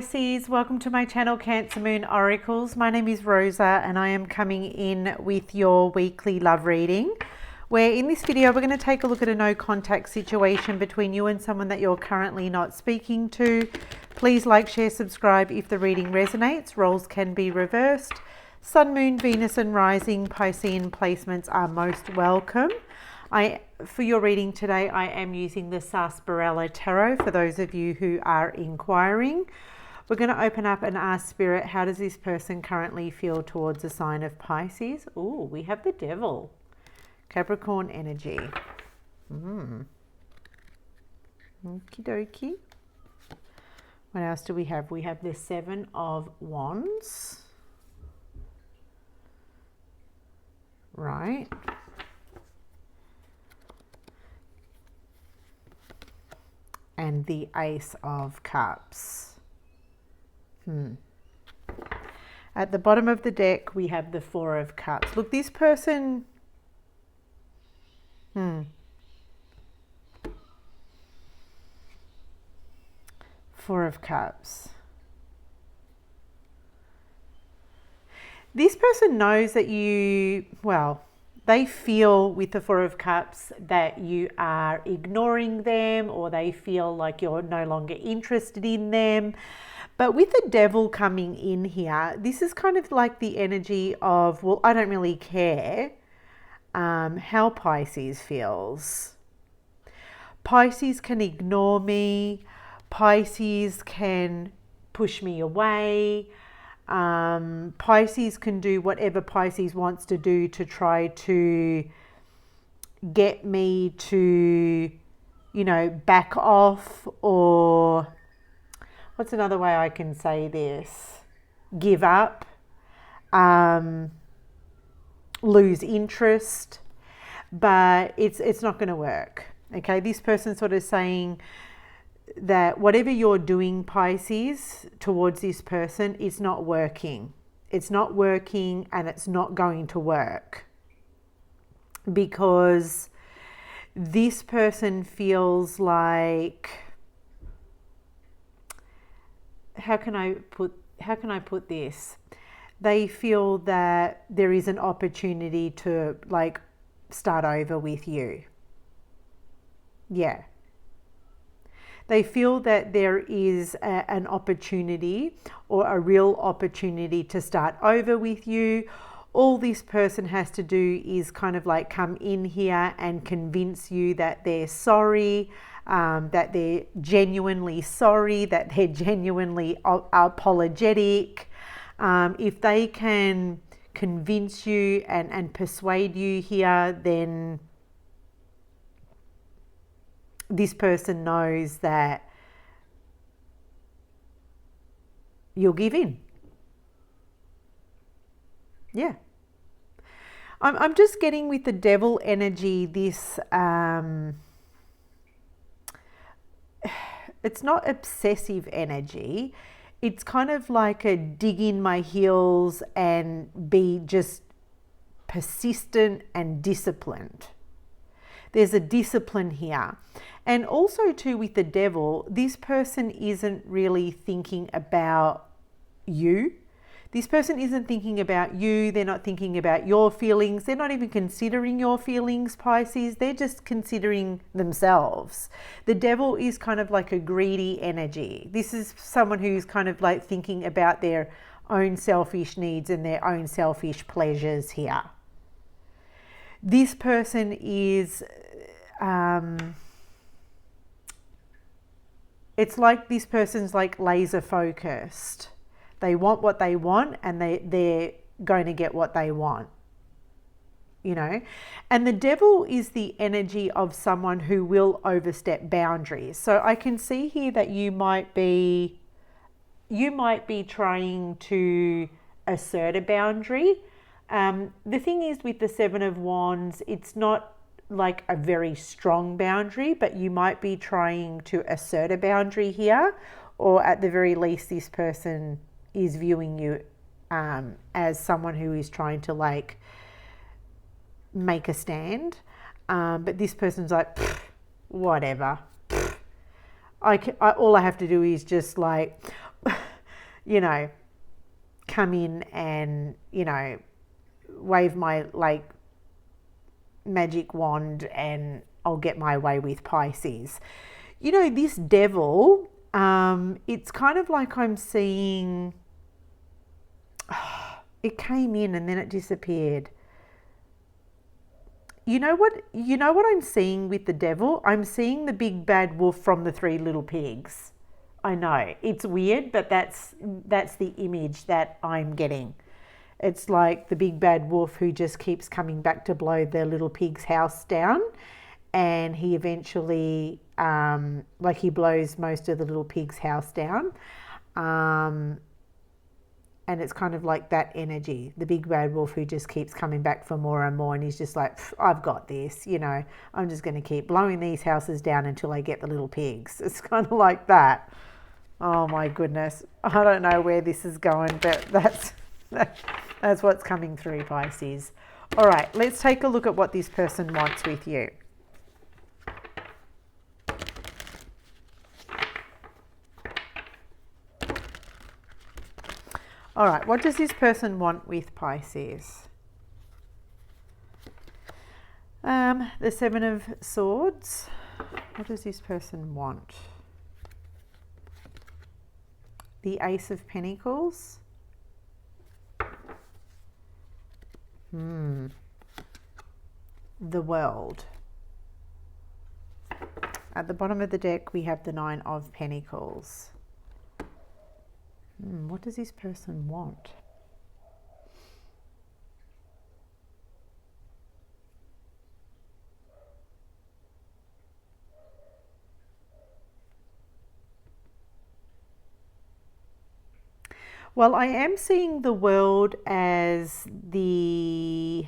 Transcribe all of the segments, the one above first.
Pisces, welcome to my channel Cancer Moon Oracles. My name is Rosa and I am coming in with your weekly love reading, where in this video we're going to take a look at a no contact situation between you and someone that you're currently not speaking to. Please like, share, subscribe if the reading resonates. Roles can be reversed. Sun, Moon, Venus and Rising Piscean placements are most welcome. For your reading today, I am using the Sarsaparilla Tarot for those of you who are inquiring. We're going to open up and ask Spirit, how does this person currently feel towards the sign of Pisces? Oh, we have the Devil. Capricorn energy. Okie dokie. What else do we have? We have the Seven of Wands. Right. And the Ace of Cups. At the bottom of the deck, we have the Four of Cups. Look, this person... Four of Cups. This person knows that you, well, they feel with the Four of Cups that you are ignoring them, or they feel like you're no longer interested in them. But with the Devil coming in here, this is kind of like the energy of, well, I don't really care how Pisces feels. Pisces can ignore me. Pisces can push me away. Pisces can do whatever Pisces wants to do to try to get me to, you know, back off, or what's another way I can say this? Give up, lose interest, but it's not going to work. Okay, this person's sort of saying that whatever you're doing, Pisces, towards this person is not working. It's not working and it's not going to work, because this person feels like, how can I put this? They feel that there is an opportunity to like start over with you. Yeah. They feel that there is an opportunity, or a real opportunity, to start over with you. All this person has to do is kind of like come in here and convince you that they're sorry, that they're genuinely sorry, that they're genuinely apologetic. If they can convince you and persuade you here, then this person knows that you'll give in. Yeah. I'm just getting with the Devil energy this, it's not obsessive energy. It's kind of like a dig in my heels and be just persistent and disciplined. There's a discipline here. And also too, with the Devil, this person isn't really thinking about you. This person isn't thinking about you. They're not thinking about your feelings. They're not even considering your feelings, Pisces. They're just considering themselves. The Devil is kind of like a greedy energy. This is someone who's kind of like thinking about their own selfish needs and their own selfish pleasures here. This person is, it's like this person's like laser focused. They want what they want, and they're going to get what they want, you know. And the Devil is the energy of someone who will overstep boundaries. So I can see here that you might be trying to assert a boundary. The thing is, with the Seven of Wands, it's not like a very strong boundary, but you might be trying to assert a boundary here, or at the very least this person is viewing you as someone who is trying to like make a stand, but this person's like, whatever, all I have to do is just like you know, come in and, you know, wave my like magic wand and I'll get my way with Pisces. You know, this devil, it's kind of like I'm seeing, it came in and then it disappeared. You know what I'm seeing with the devil? I'm seeing the big bad wolf from the Three Little Pigs. I know, it's weird, but that's the image that I'm getting. It's like the big bad wolf who just keeps coming back to blow the little pig's house down, and he eventually like he blows most of the little pig's house down. And it's kind of like that energy, the big bad wolf who just keeps coming back for more and more, and he's just like, I've got this, you know, I'm just going to keep blowing these houses down until I get the little pigs. It's kind of like that. Oh my goodness, I don't know where this is going, but that's what's coming through, Pisces. All right, let's take a look at what this person wants with you. All right, what does this person want with Pisces? The Seven of Swords. What does this person want? The Ace of Pentacles. The World. At the bottom of the deck, we have the Nine of Pentacles. What does this person want? Well, I am seeing the world as the,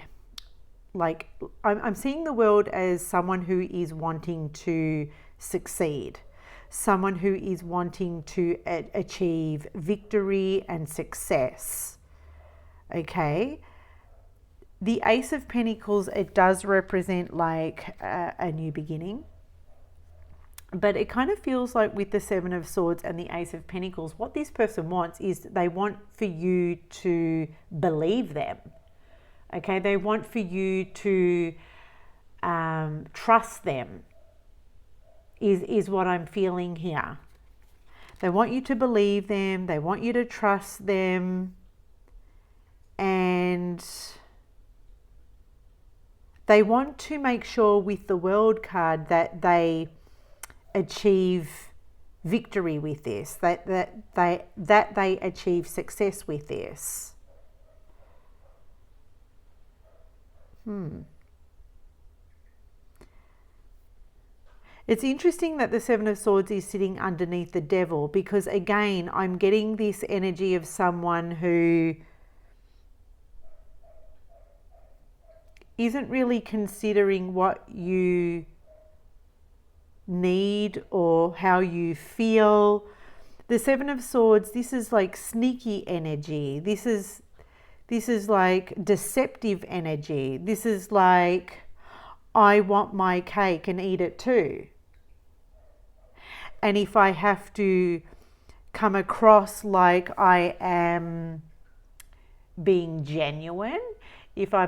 like, I'm seeing the world as someone who is wanting to succeed. Someone who is wanting to achieve victory and success. Okay. The Ace of Pentacles, it does represent like a new beginning. But it kind of feels like with the Seven of Swords and the Ace of Pentacles, what this person wants is they want for you to believe them. Okay. They want for you to trust them. Is what I'm feeling here. They want you to believe them. They want you to trust them. And they want to make sure with the World card that they achieve victory with this, that they achieve success with this. It's interesting that the Seven of Swords is sitting underneath the Devil, because again, I'm getting this energy of someone who isn't really considering what you need or how you feel. The Seven of Swords, this is like sneaky energy. This is like deceptive energy. This is like, I want my cake and eat it too. And if I have to come across like I am being genuine, if I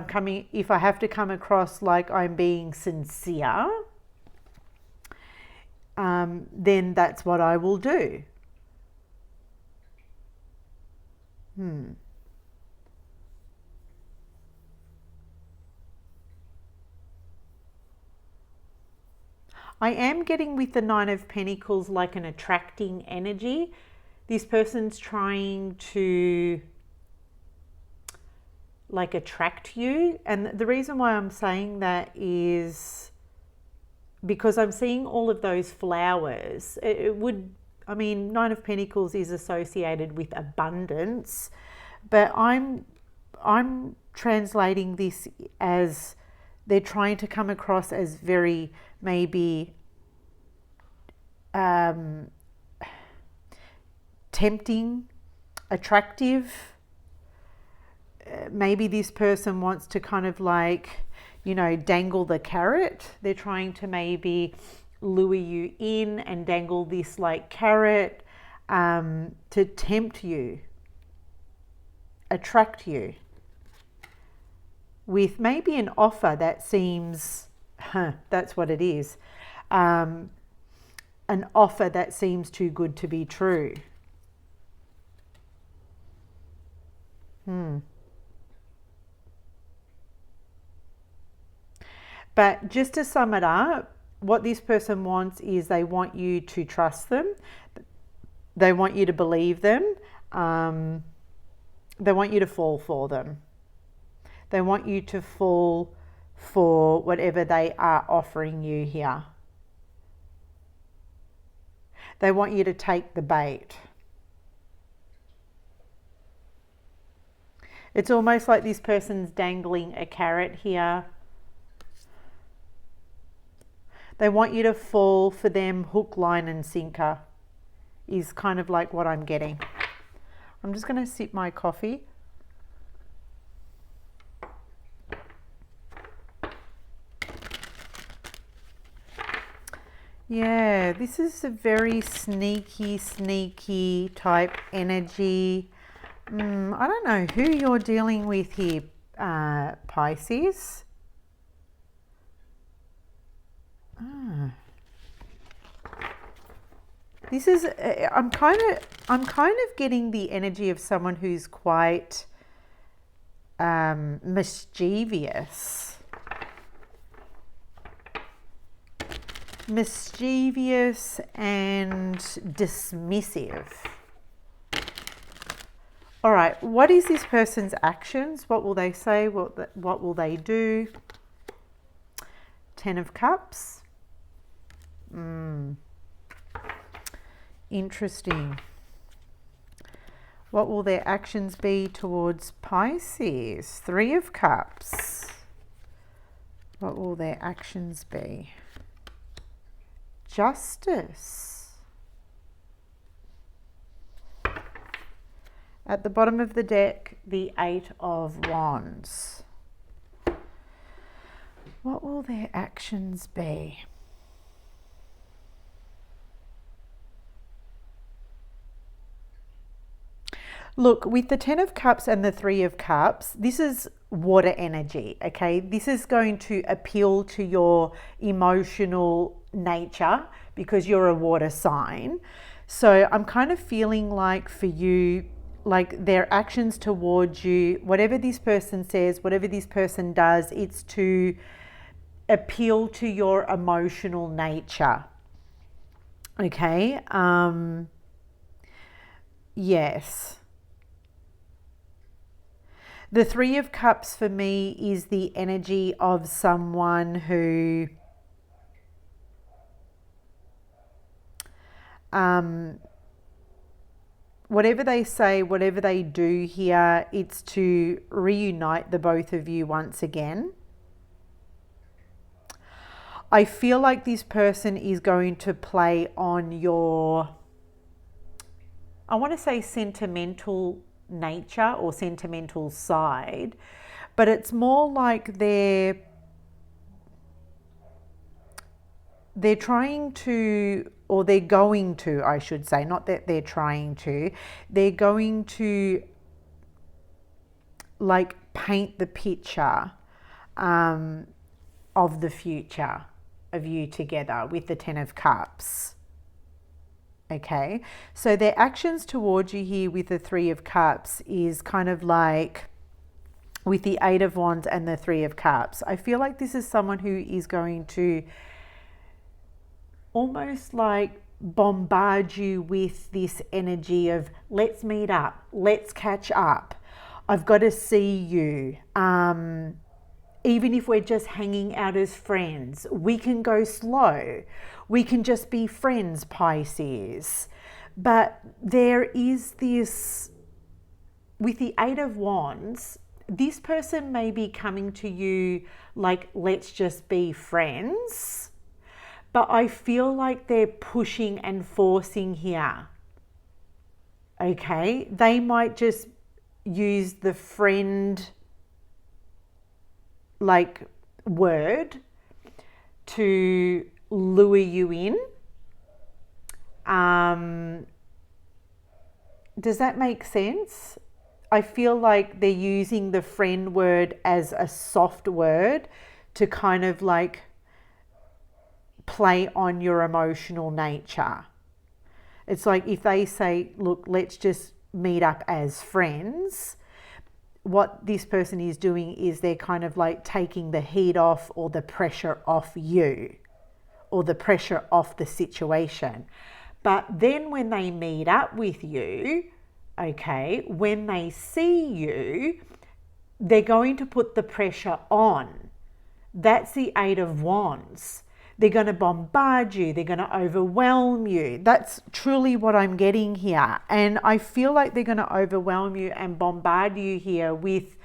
have to come across like I'm being sincere, then that's what I will do. I am getting with the Nine of Pentacles like an attracting energy. This person's trying to like attract you. And the reason why I'm saying that is because I'm seeing all of those flowers. Nine of Pentacles is associated with abundance, but I'm translating this as they're trying to come across as very maybe tempting, attractive. Maybe this person wants to kind of like, dangle the carrot. They're trying to maybe lure you in and dangle this like carrot. to tempt you, attract you with maybe an offer that seems, that's what it is, an offer that seems too good to be true. But just to sum it up, what this person wants is they want you to trust them. They want you to believe them. They want you to fall for them. They want you to fall for whatever they are offering you here. They want you to take the bait. It's almost like this person's dangling a carrot here. They want you to fall for them hook, line and sinker is kind of like what I'm getting. I'm just going to sip my coffee. Yeah, this is a very sneaky type energy. I don't know who you're dealing with here, Pisces. This is I'm kind of getting the energy of someone who's quite mischievous and dismissive. All right, what is this person's actions? What will they say? What will they do? 10 of Cups. Interesting. What will their actions be towards Pisces? 3 of Cups. What will their actions be? Justice. At the bottom of the deck, the 8 of Wands. What will their actions be? Look, with the 10 of Cups and the 3 of Cups, this is water energy, okay? This is going to appeal to your emotional nature because you're a water sign. So I'm kind of feeling like for you, like their actions towards you, whatever this person says, whatever this person does, it's to appeal to your emotional nature, okay? Yes. The 3 of Cups for me is the energy of someone who whatever they say, whatever they do here, it's to reunite the both of you once again. I feel like this person is going to play on your, I want to say sentimental nature or sentimental side, but it's more like they're trying to, or they're going to, I should say, not that they're trying to, they're going to like paint the picture of the future of you together with the 10 of Cups. Okay, so their actions towards you here with the 3 of Cups is kind of like with the 8 of Wands and the 3 of Cups. I feel like this is someone who is going to almost like bombard you with this energy of let's meet up, let's catch up, I've got to see you. Even if we're just hanging out as friends, we can go slow. We can just be friends, Pisces. But there is this, with the 8 of Wands, this person may be coming to you like, let's just be friends. But I feel like they're pushing and forcing here. Okay? They might just use the friend like word to lure you in. Does that make sense? I feel like they're using the friend word as a soft word to kind of like play on your emotional nature. It's like if they say, look, let's just meet up as friends, what this person is doing is they're kind of like taking the heat off or the pressure off you or the pressure off the situation. But then when they meet up with you, okay, when they see you, they're going to put the pressure on. That's the Eight of Wands. They're going to bombard you. They're going to overwhelm you. That's truly what I'm getting here. And I feel like they're going to overwhelm you and bombard you here with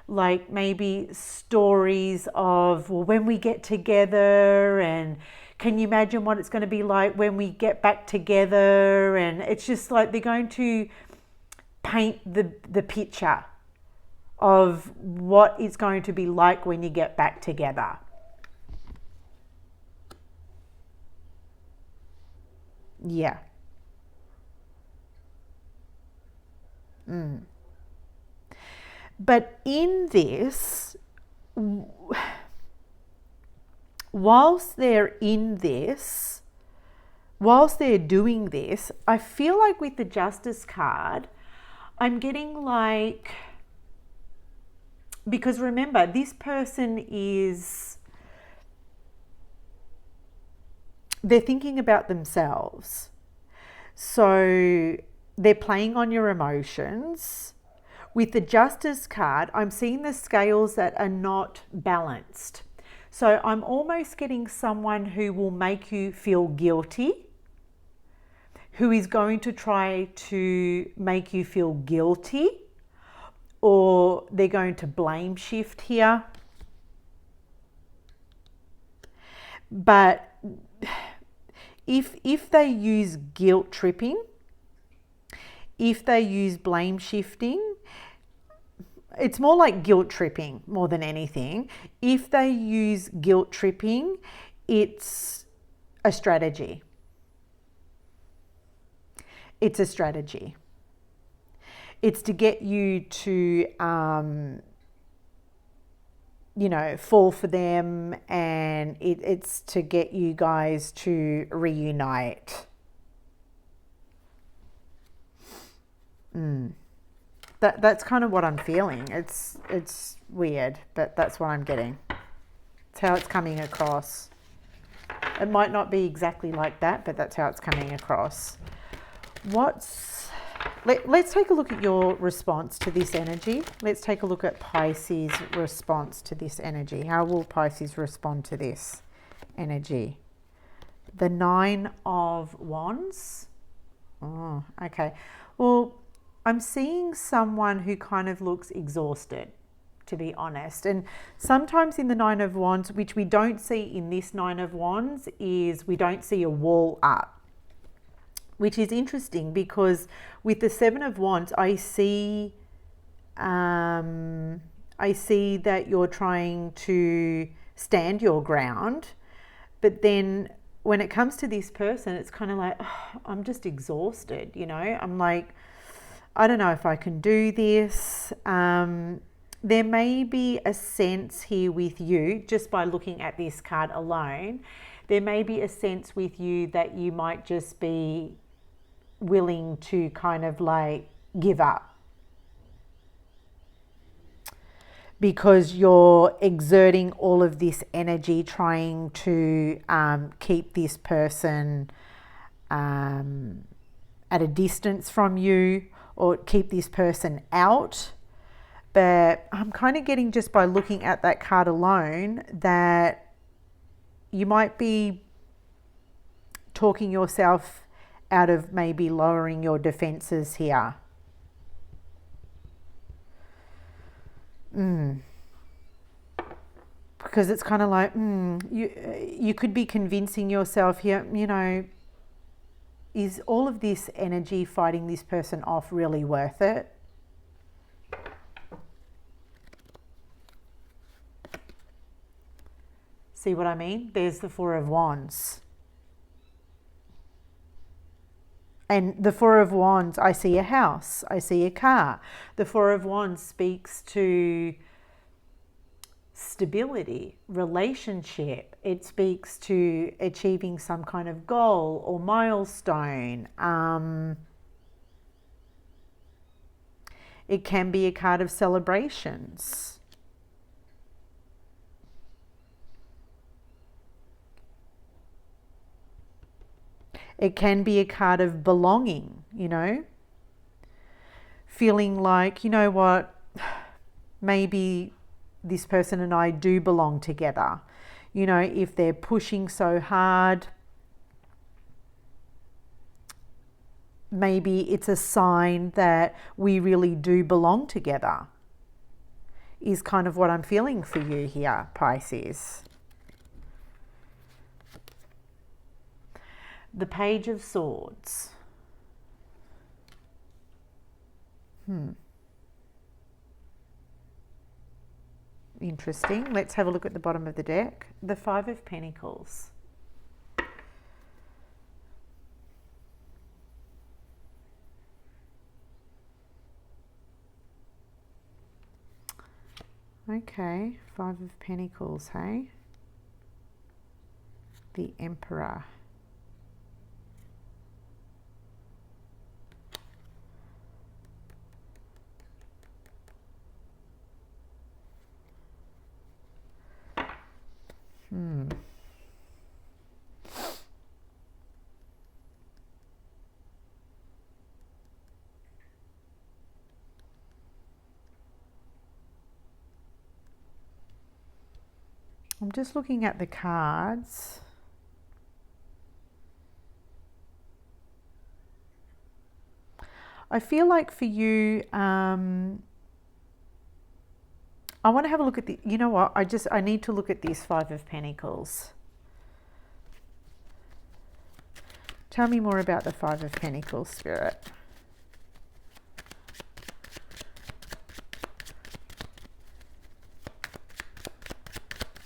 like maybe stories of, well, when we get together, and can you imagine what it's going to be like when we get back together? And it's just like they're going to paint the picture of what it's going to be like when you get back together. Yeah. But in this, whilst they're in this, whilst they're doing this, I feel like with the Justice card, I'm getting like, because remember, this person is, they're thinking about themselves. So they're playing on your emotions. With the Justice card, I'm seeing the scales that are not balanced. So I'm almost getting someone who will make you feel guilty, who is going to try to make you feel guilty, or they're going to blame shift here. But if they use guilt tripping, if they use blame shifting, it's more like guilt tripping more than anything. If they use guilt tripping, it's a strategy. It's a strategy. It's to get you to, fall for them, and it's to get you guys to reunite. That's kind of what I'm feeling. It's weird, but that's what I'm getting. It's how it's coming across. It might not be exactly like that, but that's how it's coming across. Let's take a look at your response to this energy. Let's take a look at Pisces' response to this energy. How will Pisces respond to this energy? The Nine of Wands. Oh, okay. Well, I'm seeing someone who kind of looks exhausted, to be honest. And sometimes in the Nine of Wands, which we don't see in this Nine of Wands, is we don't see a wall up, which is interesting because with the Seven of Wands, I see that you're trying to stand your ground, but then when it comes to this person, it's kind of like, oh, I'm just exhausted, I'm like, I don't know if I can do this. There may be a sense here with you, just by looking at this card alone, there may be a sense with you that you might just be willing to kind of like give up, because you're exerting all of this energy trying to keep this person at a distance from you, or keep this person out. But I'm kind of getting, just by looking at that card alone, that you might be talking yourself out of maybe lowering your defenses here. Because it's kind of like, you could be convincing yourself here, is all of this energy fighting this person off really worth it? See what I mean? There's the Four of Wands. And the Four of Wands, I see a house, I see a car. The Four of Wands speaks to stability, relationship. It speaks to achieving some kind of goal or milestone. It can be a card of celebrations. It can be a card of belonging, you know, feeling like, you know what, maybe this person and I do belong together. You know, if they're pushing so hard, maybe it's a sign that we really do belong together, is kind of what I'm feeling for you here, Pisces. The Page of Swords. Interesting. Let's have a look at the bottom of the deck. The Five of Pentacles. Okay, Five of Pentacles, hey? The Emperor. I'm just looking at the cards. I feel like for you, I want to have a look at the, you know what, I need to look at this Five of Pentacles. Tell me more about the Five of Pentacles, Spirit.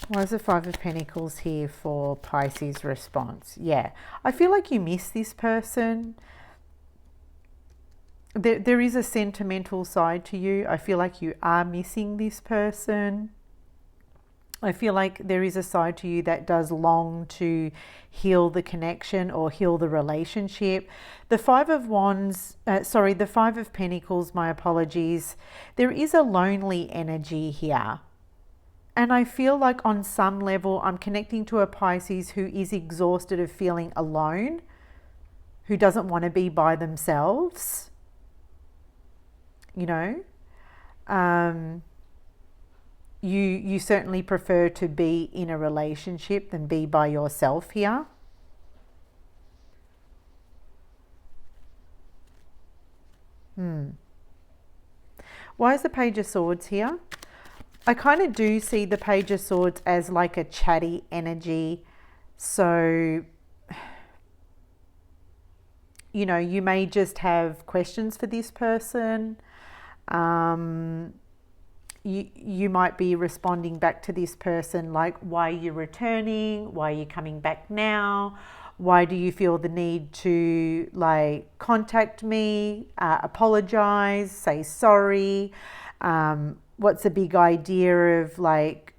Why is the Five of Pentacles here for Pisces response? Yeah, I feel like you miss this person. There is a sentimental side to you. I feel like you are missing this person. I feel like there is a side to you that does long to heal the connection or heal the relationship. The Five of Wands, the Five of Pentacles, my apologies. There is a lonely energy here. And I feel like on some level, I'm connecting to a Pisces who is exhausted of feeling alone, who doesn't want to be by themselves. You know, you certainly prefer to be in a relationship than be by yourself here. Why is the Page of Swords here? I kind of do see the Page of Swords as like a chatty energy. So, you know, you may just have questions for this person. You might be responding back to this person like, why are you returning? Why are you coming back now? Why do you feel the need to like contact me, apologize, say sorry? What's the big idea of like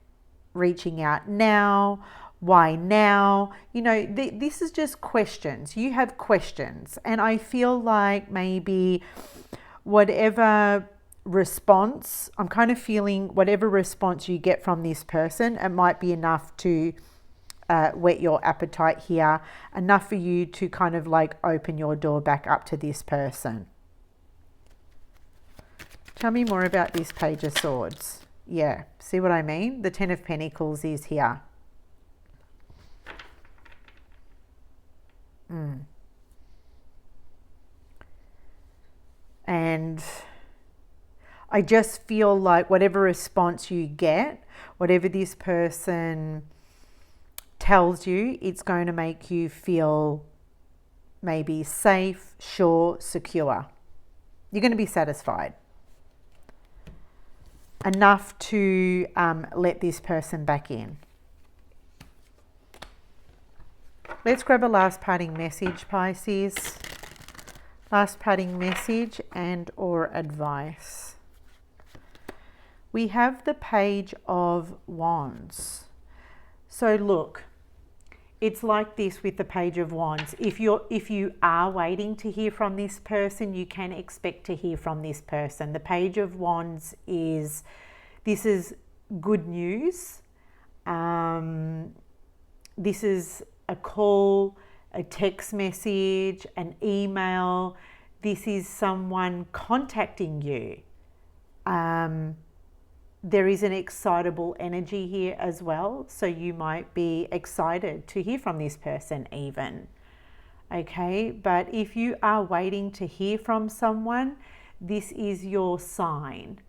reaching out now? Why now? You know, this is just questions. You have questions. And I feel like maybe whatever response, I'm kind of feeling whatever response you get from this person, it might be enough to whet your appetite here, enough for you to kind of like open your door back up to this person. Tell me more about this Page of Swords. Yeah, see what I mean? The Ten of Pentacles is here. And I just feel like whatever response you get, whatever this person tells you, it's going to make you feel maybe safe, sure, secure. You're going to be satisfied. Enough to let this person back in. Let's grab a last parting message, Pisces. Last parting message and or advice. We have the Page of Wands. So look, it's like this with the Page of Wands. If you are waiting to hear from this person, you can expect to hear from this person. The Page of Wands is good news. This is a call, a text message, an email. This is someone contacting you. There is an excitable energy here as well. So you might be excited to hear from this person even. Okay, but if you are waiting to hear from someone, this is your sign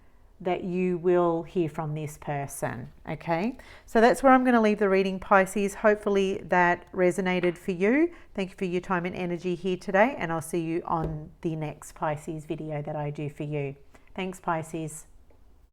that you will hear from this person. Okay, so that's where I'm going to leave the reading, Pisces. Hopefully that resonated for you. Thank you for your time and energy here today, and I'll see you on the next Pisces video that I do for you. Thanks, Pisces.